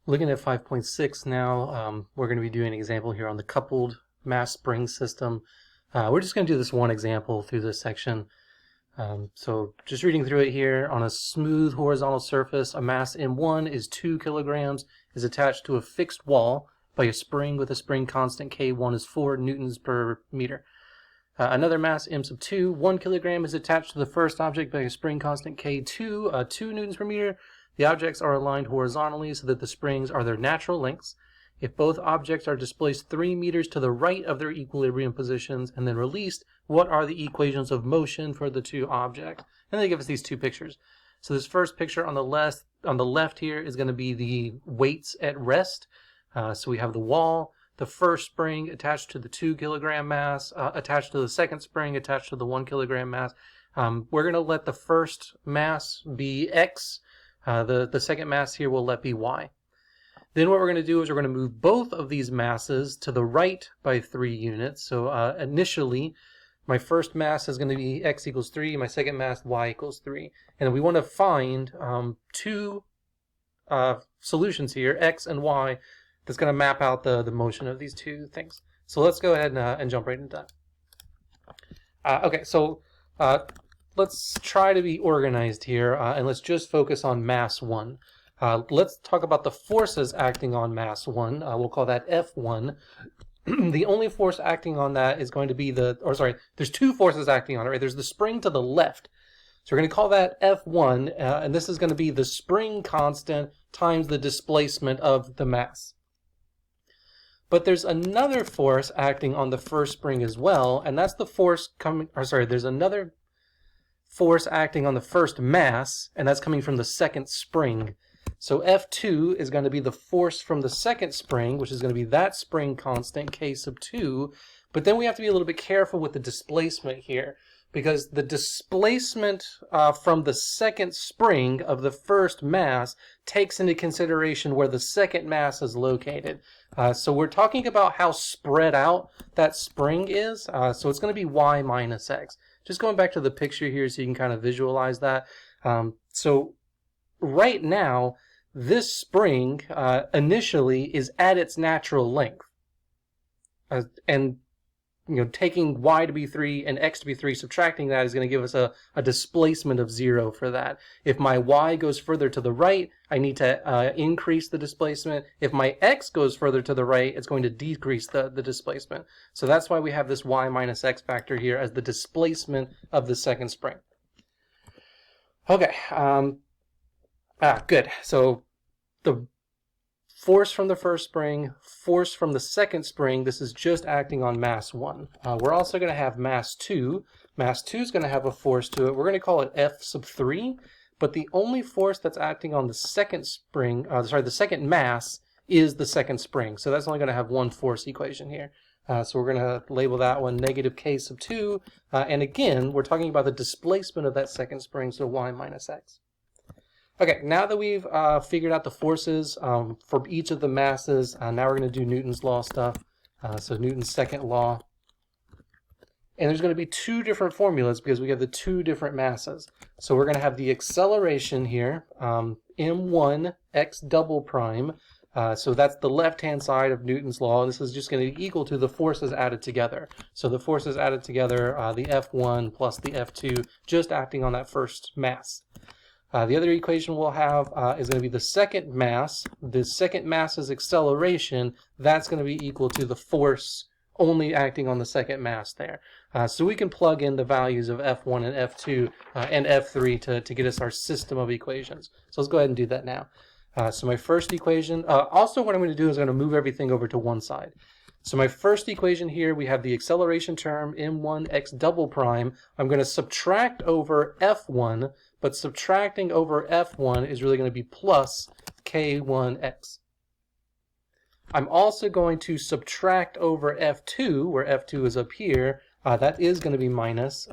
Looking at 5.6 now, we're going to be doing an example here on the coupled mass spring system. We're just going to do this one example through this section. So just reading through it here, on a smooth horizontal surface, a mass M1 is 2 kilograms, is attached to a fixed wall by a spring with a spring constant K1 is 4 newtons per meter. Another mass M sub 2, 1 kilogram, is attached to the first object by a spring constant K2, 2 newtons per meter. The objects are aligned horizontally so that the springs are their natural lengths. If both objects are displaced 3 meters to the right of their equilibrium positions and then released, what are the equations of motion for the two objects? And they give us these two pictures. So this first picture on the left here is going to be the weights at rest. So we have the wall, the first spring attached to the 2 kilogram mass, attached to the second spring attached to the 1 kilogram mass. We're going to let the first mass be X. The second mass here will let be Y. Then what we're going to do is we're going to move both of these masses to the right by 3 units. So initially, my first mass is going to be X equals 3, my second mass Y equals 3. And we want to find two solutions here, X and Y, that's going to map out the motion of these two things. So let's go ahead and jump right into that. Okay, so let's try to be organized here, and let's just focus on mass 1. Let's talk about the forces acting on mass 1. We'll call that F1. The only force acting on that is going to be there's two forces acting on it, right? There's the spring to the left. So we're going to call that F1, and this is going to be the spring constant times the displacement of the mass. But there's another force acting on the first spring as well, and that's the force there's another force acting on the first mass, and that's coming from the second spring. So F2 is going to be the force from the second spring, which is going to be that spring constant, K sub 2. But then we have to be a little bit careful with the displacement here, because the displacement from the second spring of the first mass takes into consideration where the second mass is located. So we're talking about how spread out that spring is. So it's going to be Y minus X. Just going back to the picture here so you can kind of visualize that. So right now, this spring initially is at its natural length. And taking Y to be 3 and X to be 3, subtracting that is going to give us a displacement of 0 for that. If my Y goes further to the right, I need to increase the displacement. If my X goes further to the right, it's going to decrease the displacement. So that's why we have this Y minus X factor here as the displacement of the second spring. Okay, good. So the force from the first spring, force from the second spring, this is just acting on mass 1. We're also going to have mass 2. Mass 2 is going to have a force to it. We're going to call it F sub 3, but the only force that's acting on the second spring, the second mass, is the second spring. So that's only going to have one force equation here. So we're going to label that one negative K sub 2. And again, we're talking about the displacement of that second spring, so Y minus X. Okay, now that we've figured out the forces for each of the masses, now we're going to do Newton's law stuff. So Newton's second law. And there's going to be two different formulas because we have the two different masses. So we're going to have the acceleration here, m1 x double prime. So that's the left-hand side of Newton's law. This is just going to be equal to the forces added together. So the forces added together, the F1 plus the F2, just acting on that first mass. The other equation we'll have is going to be the second mass. The second mass's acceleration, that's going to be equal to the force only acting on the second mass there. So we can plug in the values of F1 and F2 and F3 to get us our system of equations. So let's go ahead and do that now. So my first equation, also what I'm going to do is I'm going to move everything over to one side. So my first equation here, we have the acceleration term, m1 x double prime. I'm going to subtract over F1, but subtracting over F1 is really going to be plus k1x. I'm also going to subtract over F2, where F2 is up here. That is going to be minus,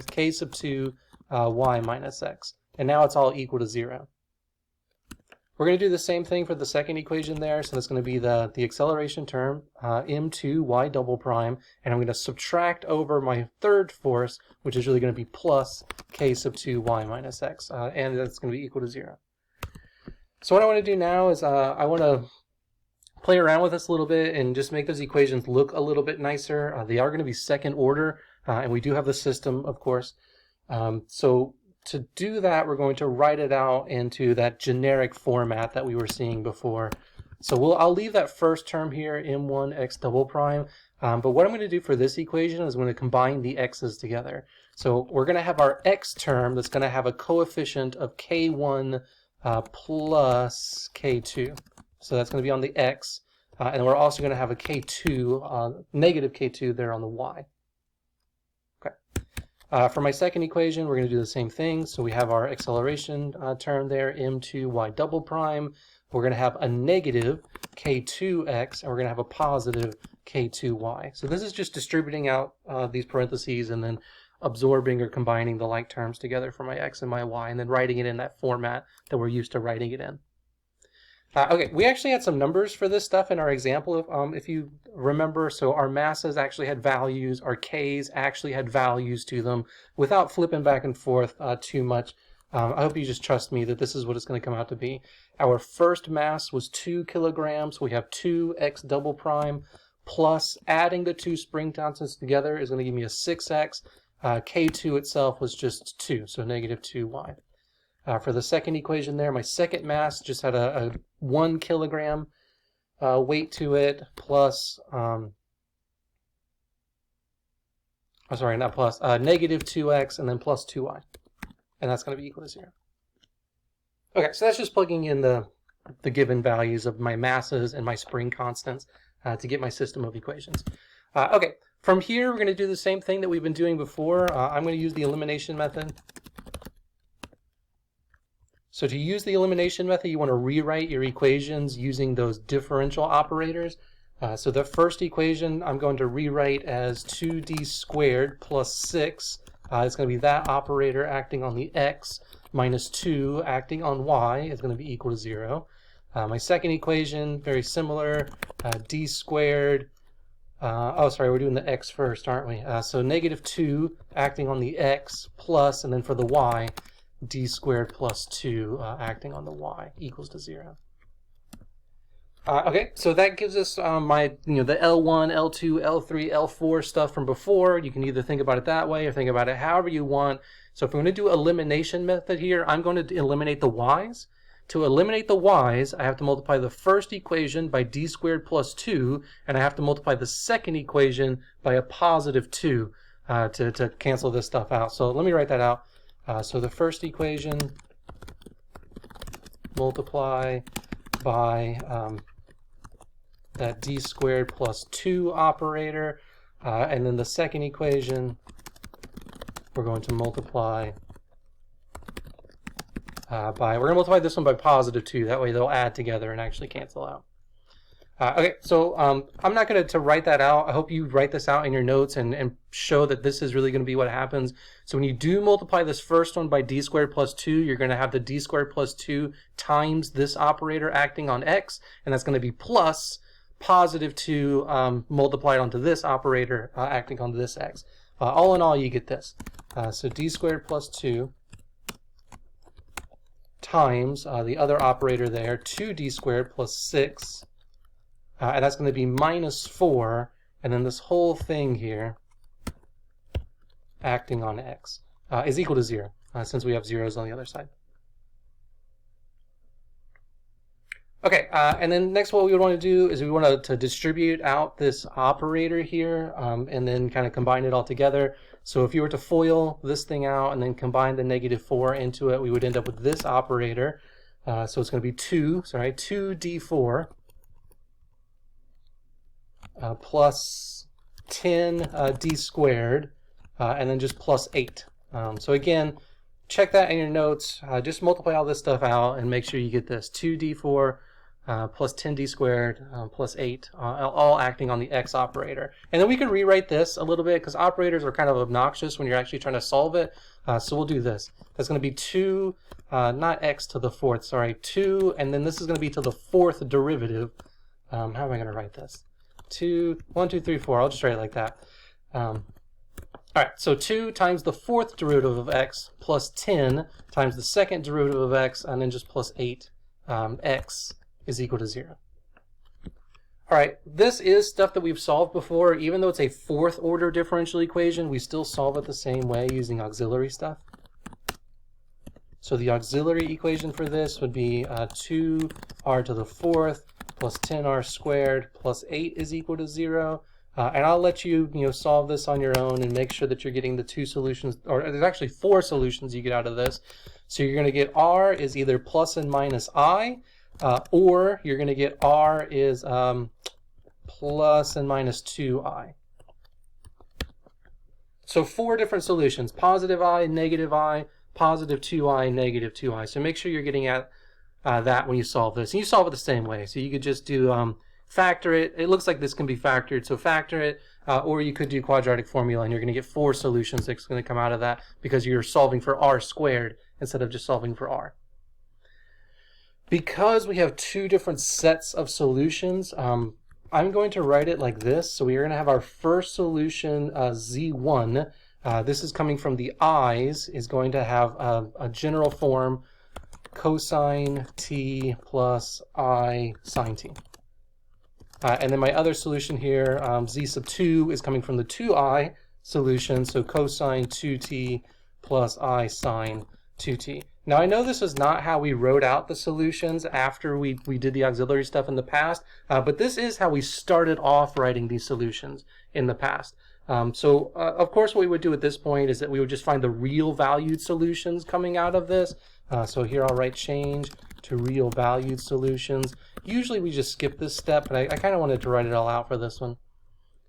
k sub 2 y minus x. And now it's all equal to 0. We're going to do the same thing for the second equation there. So that's going to be the acceleration term, m2 y double prime. And I'm going to subtract over my third force, which is really going to be plus k sub 2 y minus x. And that's going to be equal to 0. So what I want to do now is I want to play around with this a little bit and just make those equations look a little bit nicer. They are going to be second order, and we do have the system, of course. So to do that, we're going to write it out into that generic format that we were seeing before. So I'll leave that first term here, m1 x double prime. But what I'm going to do for this equation is I'm going to combine the x's together. So we're going to have our x term that's going to have a coefficient of k1 plus k2. So that's going to be on the x. And we're also going to have a k2, negative k2 there on the y. Okay. For my second equation, we're going to do the same thing. So we have our acceleration term there, m2y double prime. We're going to have a negative k2x, and we're going to have a positive k2y. So this is just distributing out these parentheses and then absorbing or combining the like terms together for my x and my y, and then writing it in that format that we're used to writing it in. Okay, we actually had some numbers for this stuff in our example, if you remember. So our masses actually had values, our k's actually had values to them, without flipping back and forth too much. I hope you just trust me that this is what it's going to come out to be. Our first mass was 2 kilograms. We have 2x double prime, plus adding the two spring constants together is going to give me a 6x. K2 itself was just 2, so negative 2y. For the second equation there, my second mass just had a 1 kilogram weight to it, plus, negative 2x, and then plus 2y. And that's going to be equal to 0. Okay, so that's just plugging in the given values of my masses and my spring constants to get my system of equations. Okay, from here we're going to do the same thing that we've been doing before. I'm going to use the elimination method. So to use the elimination method, you want to rewrite your equations using those differential operators. So the first equation I'm going to rewrite as 2d squared plus 6. It's going to be that operator acting on the x minus 2 acting on y is going to be equal to 0. My second equation, very similar, d squared. We're doing the x first, aren't we? So negative 2 acting on the x plus, and then for the y, d squared plus 2 acting on the y equals to 0. Okay, so that gives us the L1, L2, L3, L4 stuff from before. You can either think about it that way or think about it however you want. So if we're going to do elimination method here, I'm going to eliminate the y's. To eliminate the y's, I have to multiply the first equation by d squared plus 2, and I have to multiply the second equation by a positive 2 to cancel this stuff out. So let me write that out. So the first equation, multiply by that d squared plus 2 operator, and then the second equation we're going to multiply we're going to multiply this one by positive 2. That way they'll add together and actually cancel out. Okay, so I'm not going to write that out. I hope you write this out in your notes and show that this is really going to be what happens. So when you do multiply this first one by d squared plus 2, you're going to have the d squared plus 2 times this operator acting on x, and that's going to be plus positive 2 multiplied onto this operator acting on this x. All in all, you get this. So d squared plus 2 times the other operator there, 2d squared plus 6, and that's going to be minus 4, and then this whole thing here acting on x is equal to 0, since we have zeros on the other side. Okay, and then next what we would want to do is we want to distribute out this operator here and then kind of combine it all together. So if you were to FOIL this thing out and then combine the negative 4 into it, we would end up with this operator. So it's going to be 2d4 plus 10d squared, and then just plus 8. So again, check that in your notes. Just multiply all this stuff out and make sure you get this 2d4 plus 10d squared plus 8, all acting on the x operator. And then we can rewrite this a little bit because operators are kind of obnoxious when you're actually trying to solve it. So we'll do this. That's going to be 2, not x to the 4th, sorry, 2, and then this is going to be to the 4th derivative. How am I going to write this? 1, 2, 3, 4. I'll just write it like that. All right, so 2 times the 4th derivative of x plus 10 times the 2nd derivative of x, and then just plus 8 x is equal to 0. All right, this is stuff that we've solved before. Even though it's a fourth order differential equation, we still solve it the same way using auxiliary stuff. So the auxiliary equation for this would be 2r to the fourth plus 10r squared plus 8 is equal to 0. And I'll let you, solve this on your own and make sure that you're getting the two solutions, or there's actually 4 solutions you get out of this. So you're going to get r is either plus and minus I, or you're going to get r is plus and minus 2i. So 4 different solutions: positive I, negative I, positive 2i, negative 2i. So make sure you're getting at that when you solve this. And you solve it the same way. So you could just do factor it. It looks like this can be factored, so factor it. Or you could do quadratic formula, and you're going to get 4 solutions that's going to come out of that because you're solving for r squared instead of just solving for r. Because we have 2 different sets of solutions, I'm going to write it like this. So we are going to have our first solution, z1. This is coming from the i's, is going to have a general form cosine t plus I sine t. And then my other solution here, z sub 2, is coming from the 2i solution, so cosine 2t plus I sine 2t. Now I know this is not how we wrote out the solutions after we did the auxiliary stuff in the past, but this is how we started off writing these solutions in the past. Of course what we would do at this point is that we would just find the real valued solutions coming out of this. So here I'll write change to real valued solutions. Usually we just skip this step, but I kind of wanted to write it all out for this one.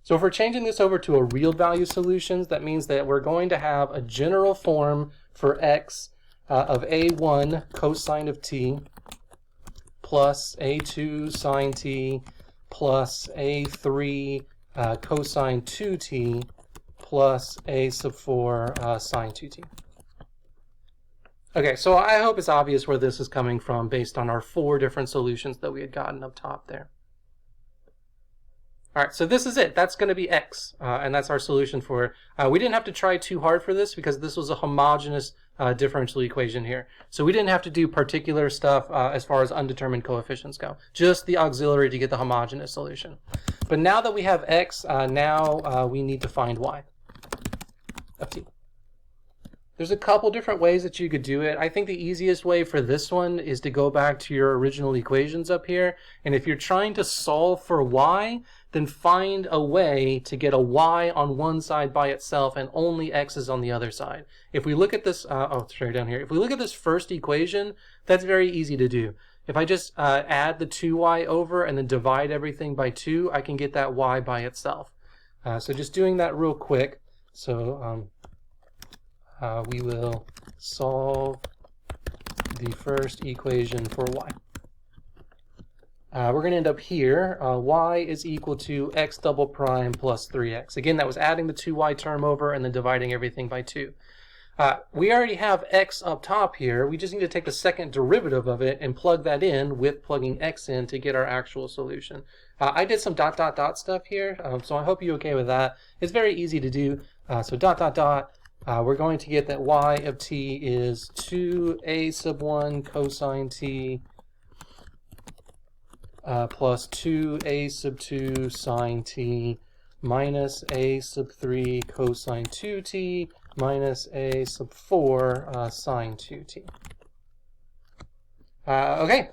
So if we're changing this over to a real value solutions, that means that we're going to have a general form for x of a1 cosine of t plus a2 sine t plus a3 cosine 2t plus a sub 4 sine 2t. Okay, so I hope it's obvious where this is coming from based on our 4 different solutions that we had gotten up top there. All right, so this is it. That's going to be x, and that's our solution for it. We didn't have to try too hard for this because this was a homogeneous differential equation here. So we didn't have to do particular stuff as far as undetermined coefficients go, just the auxiliary to get the homogeneous solution. But now that we have x, now we need to find y of t. There's a couple different ways that you could do it. I think the easiest way for this one is to go back to your original equations up here. And if you're trying to solve for y, then find a way to get a y on one side by itself and only x's on the other side. If we look at this, sorry, down here. If we look at this first equation, that's very easy to do. If I just add the 2y over and then divide everything by 2, I can get that y by itself. So just doing that real quick. So we will solve the first equation for y. We're going to end up here. Y is equal to x double prime plus 3x. Again, that was adding the 2y term over and then dividing everything by 2. We already have x up top here. We just need to take the second derivative of it and plug that in with plugging x in to get our actual solution. I did some dot dot dot stuff here, so I hope you're okay with that. It's very easy to do. So dot dot dot. We're going to get that y of t is 2a sub 1 cosine t plus 2a sub 2 sine t minus a sub 3 cosine 2t minus a sub 4 sine 2t. Okay.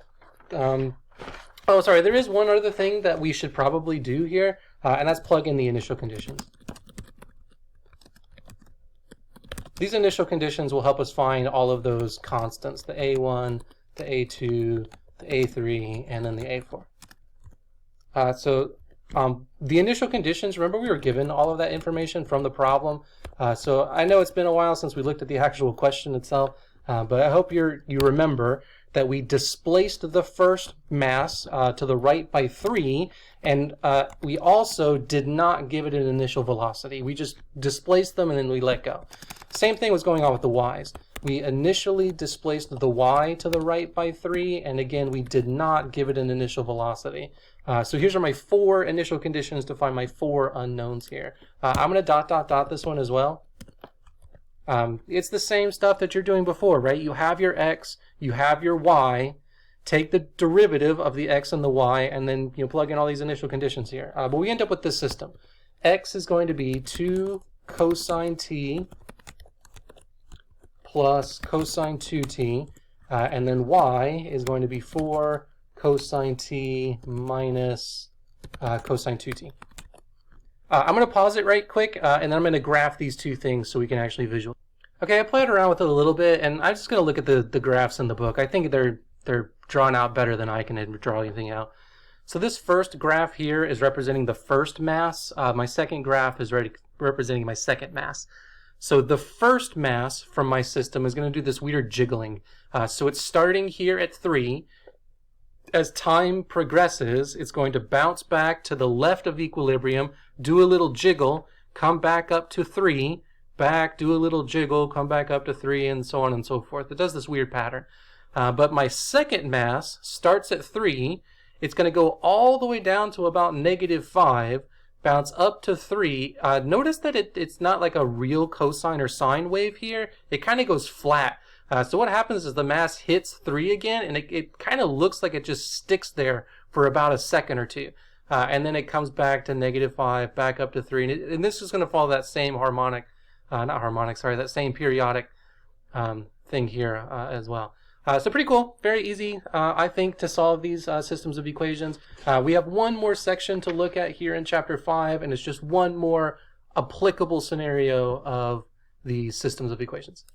Oh, sorry, there is one other thing that we should probably do here, and that's plug in the initial conditions. These initial conditions will help us find all of those constants, the a1, the a2, the a3, and then the a4. The initial conditions, remember we were given all of that information from the problem. So I know it's been a while since we looked at the actual question itself, but I hope you remember that we displaced the first mass to the right by 3, and we also did not give it an initial velocity. We just displaced them and then we let go. Same thing was going on with the y's. We initially displaced the y to the right by 3, and again, we did not give it an initial velocity. So here's my 4 initial conditions to find my 4 unknowns here. I'm going to dot dot dot this one as well. It's the same stuff that you're doing before, right? You have your x, you have your y, take the derivative of the x and the y, and then plug in all these initial conditions here. But we end up with this system. X is going to be 2 cosine t plus cosine 2t, and then y is going to be 4 cosine t minus cosine 2t. I'm going to pause it right quick, and then I'm going to graph these two things so we can actually visualize. Okay, I played around with it a little bit, and I'm just going to look at the graphs in the book. I think they're drawn out better than I can draw anything out. So this first graph here is representing the first mass. My second graph is representing my second mass. So the first mass from my system is going to do this weird jiggling. So it's starting here at 3. As time progresses, it's going to bounce back to the left of equilibrium, do a little jiggle, come back up to 3, back, do a little jiggle, come back up to 3, and so on and so forth. It does this weird pattern. But my second mass starts at 3. It's going to go all the way down to about -5, bounce up to 3. Notice that it's not like a real cosine or sine wave here. It kind of goes flat. So what happens is the mass hits 3 again, and it kind of looks like it just sticks there for about a second or two. And then it comes back to -5, back up to 3. And this is going to follow that same that same periodic thing here as well. So pretty cool, very easy, I think, to solve these systems of equations. We have one more section to look at here in Chapter 5, and it's just one more applicable scenario of the systems of equations.